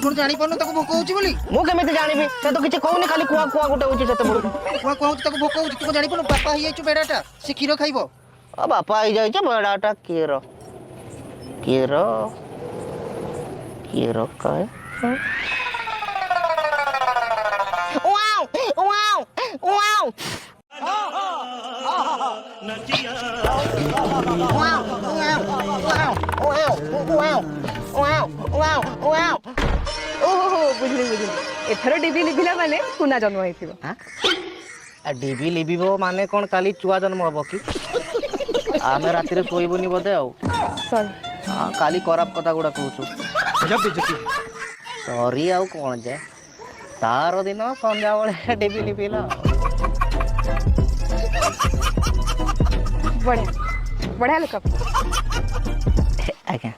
कौन जानी पानु ताको भोक होउची बोली मु केमिति जानिबि से तो किछि कहूनी खाली कुआ कुआ गुटे होची सेते बडू कुआ कुआ होउची ताको भोक होउची तू जानी पानु बापा ही आइछु बेडाटा से क्षीर खाइबो आ बापा आई जाय छ बडाटा केरो केरो केरो काय वाओ वाओ वाओ बुझली बुझली एथर डीबी लिभिला माने कुना जन्म होइथिबो डीबी लिबिबो माने कोन काली चुआ जन्म हबो कि आमे राती रे सोइबोनी बोदे आउ सॉरी हां काली खराब कथा गुडा कहूछु जब बेजती सॉरी आउ कोन जे तारो दिन संध्या बेले डीबी लिबिला बढ़िया बढ़िया लोक आज्ञा